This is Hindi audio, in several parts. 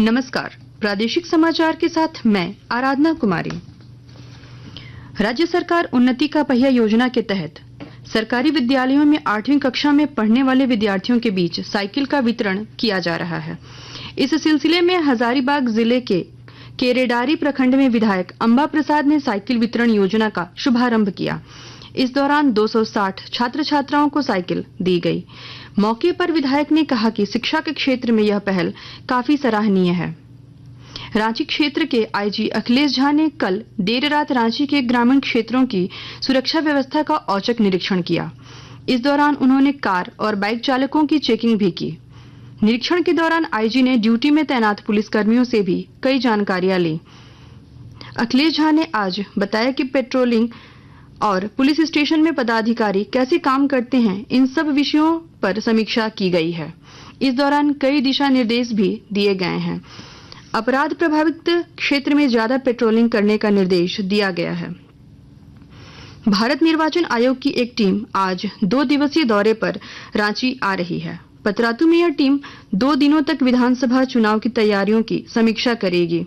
नमस्कार, प्रादेशिक समाचार के साथ मैं आराधना कुमारी। राज्य सरकार उन्नति का पहिया योजना के तहत सरकारी विद्यालयों में 8वीं कक्षा में पढ़ने वाले विद्यार्थियों के बीच साइकिल का वितरण किया जा रहा है। इस सिलसिले में हजारीबाग जिले के केरेडारी प्रखंड में विधायक अंबा प्रसाद ने साइकिल वितरण योजना का शुभारंभ किया। इस दौरान 260 छात्र छात्राओं को साइकिल दी गई। मौके पर विधायक ने कहा कि शिक्षा के क्षेत्र में यह पहल काफी सराहनीय है। रांची क्षेत्र के आईजी अखिलेश झा ने कल देर रात रांची के ग्रामीण क्षेत्रों की सुरक्षा व्यवस्था का औचक निरीक्षण किया। इस दौरान उन्होंने कार और बाइक चालकों की चेकिंग भी की। निरीक्षण के दौरान आईजी ने ड्यूटी में तैनात पुलिसकर्मियों से भी कई जानकारियां ली। अखिलेश झा ने आज बताया कि पेट्रोलिंग और पुलिस स्टेशन में पदाधिकारी कैसे काम करते हैं, इन सब विषयों पर समीक्षा की गई है। इस दौरान कई दिशा निर्देश भी दिए गए हैं। अपराध प्रभावित क्षेत्र में ज्यादा पेट्रोलिंग करने का निर्देश दिया गया है। भारत निर्वाचन आयोग की एक टीम आज 2 दिवसीय दौरे पर रांची आ रही है। पतरातू में यह टीम 2 दिनों तक विधानसभा चुनाव की तैयारियों की समीक्षा करेगी।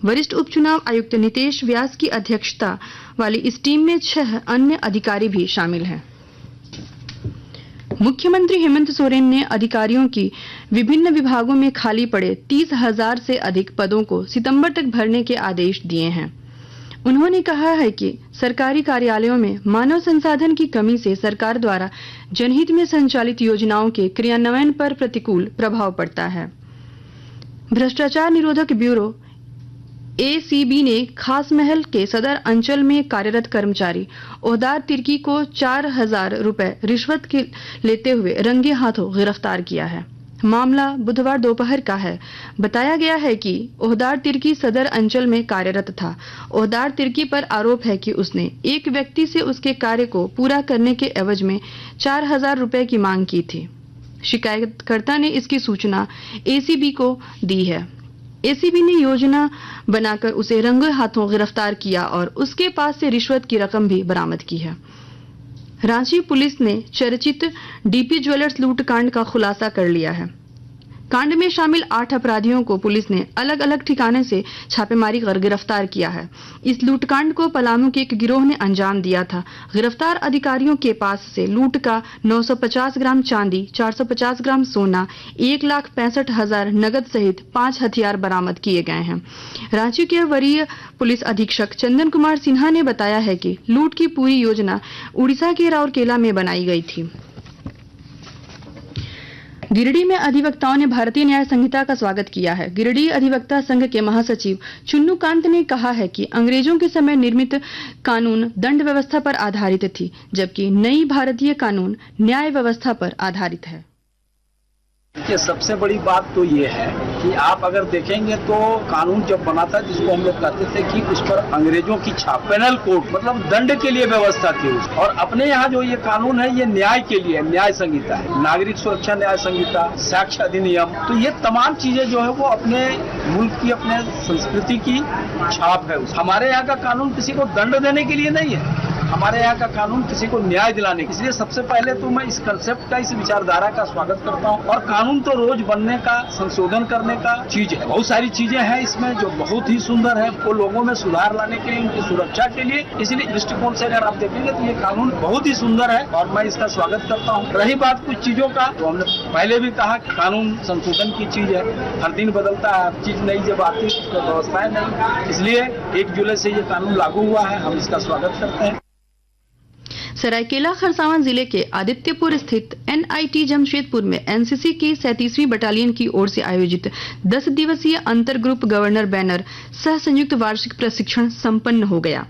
वरिष्ठ उपचुनाव आयुक्त नितेश व्यास की अध्यक्षता वाली इस टीम में 6 अन्य अधिकारी भी शामिल हैं। मुख्यमंत्री हेमंत सोरेन ने अधिकारियों की विभिन्न विभागों में खाली पड़े 30,000 से अधिक पदों को सितंबर तक भरने के आदेश दिए हैं। उन्होंने कहा है कि सरकारी कार्यालयों में मानव संसाधन की कमी से सरकार द्वारा जनहित में संचालित योजनाओं के क्रियान्वयन पर प्रतिकूल प्रभाव पड़ता है। भ्रष्टाचार निरोधक ब्यूरो एसीबी ने खास महल के सदर अंचल में कार्यरत कर्मचारी ओहदार तिर्की को 4,000 रुपए रिश्वत के लेते हुए रंगे हाथों गिरफ्तार किया है। मामला बुधवार दोपहर का है। बताया गया है कि ओहदार तिर्की सदर अंचल में कार्यरत था। ओहदार तिर्की पर आरोप है कि उसने एक व्यक्ति से उसके कार्य को पूरा करने के एवज में 4,000 रुपए की मांग की थी। शिकायतकर्ता ने इसकी सूचना एसीबी को दी है। एसीबी ने योजना बनाकर उसे रंगे हाथों गिरफ्तार किया और उसके पास से रिश्वत की रकम भी बरामद की है। रांची पुलिस ने चर्चित डीपी ज्वेलर्स लूटकांड का खुलासा कर लिया है। कांड में शामिल 8 अपराधियों को पुलिस ने अलग अलग ठिकाने से छापेमारी कर गिरफ्तार किया है। इस लूटकांड को पलामू के एक गिरोह ने अंजाम दिया था। गिरफ्तार अधिकारियों के पास से लूट का 950 ग्राम चांदी, 450 ग्राम सोना, 1,65,000 नगद सहित 5 हथियार बरामद किए गए हैं। रांची के वरीय पुलिस अधीक्षक चंदन कुमार सिन्हा ने बताया है कि लूट की पूरी योजना उड़ीसा के राउरकेला में बनाई गई थी। गिरिडीह में अधिवक्ताओं ने भारतीय न्याय संहिता का स्वागत किया है। गिरिडीह अधिवक्ता संघ के महासचिव चुन्नू कांत ने कहा है कि अंग्रेजों के समय निर्मित कानून दंड व्यवस्था पर आधारित थी, जबकि नई भारतीय कानून न्याय व्यवस्था पर आधारित है। कि सबसे बड़ी बात तो ये है कि आप अगर देखेंगे तो कानून जब बना था, जिसको हम लोग कहते थे कि उस पर अंग्रेजों की छाप, पेनल कोड मतलब दंड के लिए व्यवस्था थी। और अपने यहाँ जो ये कानून है ये न्याय के लिए, न्याय संहिता है, नागरिक सुरक्षा न्याय संहिता, साक्ष्य अधिनियम, तो ये तमाम चीजें जो है वो अपने मुल्क की, अपने संस्कृति की छाप है। हमारे यहाँ का कानून किसी को दंड देने के लिए नहीं है, हमारे यहाँ का कानून किसी को न्याय दिलाने के। इसलिए सबसे पहले तो मैं इस कंसेप्ट का, इस विचारधारा का स्वागत करता हूँ। और कानून तो रोज बनने का, संशोधन करने का चीज है। बहुत सारी चीजें हैं इसमें जो बहुत ही सुंदर है, वो लोगों में सुधार लाने के लिए, उनकी सुरक्षा के लिए। इसलिए दृष्टिकोण से अगर आप देखेंगे तो ये कानून बहुत ही सुंदर है और मैं इसका स्वागत करता हूँ। रही बात कुछ चीजों का, तो हमने पहले भी कहा कि कानून संशोधन की चीज है, हर दिन बदलता है, हर चीज नई जब आती है उसमें व्यवस्थाएं नहीं। इसलिए 1 जुलाई से ये कानून लागू हुआ है, हम इसका स्वागत करते हैं। सरायकेला खरसावां जिले के आदित्यपुर स्थित एनआईटी जमशेदपुर में एनसीसी की 37वीं बटालियन की ओर से आयोजित 10 दिवसीय अंतर ग्रुप गवर्नर बैनर सह संयुक्त वार्षिक प्रशिक्षण संपन्न हो गया।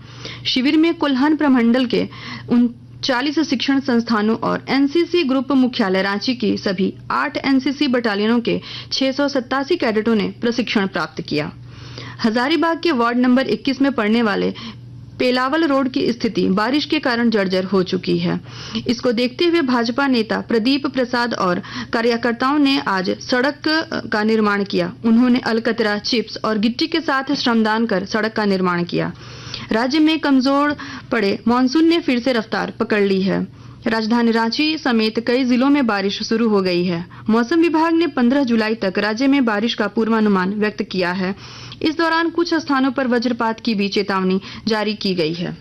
शिविर में कोल्हान प्रमंडल के 39 शिक्षण संस्थानों और एनसीसी ग्रुप मुख्यालय रांची की सभी 8 एनसीसी बटालियनों के 687 कैडेटों ने प्रशिक्षण प्राप्त किया। हजारीबाग के वार्ड नंबर 21 में पड़ने वाले पेलावल रोड की स्थिति बारिश के कारण जर्जर हो चुकी है। इसको देखते हुए भाजपा नेता प्रदीप प्रसाद और कार्यकर्ताओं ने आज सड़क का निर्माण किया। उन्होंने अलकतरा, चिप्स और गिट्टी के साथ श्रमदान कर सड़क का निर्माण किया। राज्य में कमजोर पड़े मानसून ने फिर से रफ्तार पकड़ ली है। राजधानी रांची समेत कई जिलों में बारिश शुरू हो गई है। मौसम विभाग ने 15 जुलाई तक राज्य में बारिश का पूर्वानुमान व्यक्त किया है। इस दौरान कुछ स्थानों पर वज्रपात की भी चेतावनी जारी की गई है।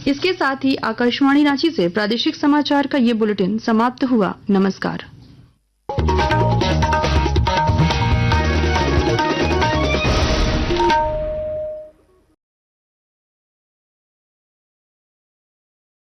इसके साथ ही आकाशवाणी रांची से प्रादेशिक समाचार का ये बुलेटिन समाप्त हुआ। नमस्कार।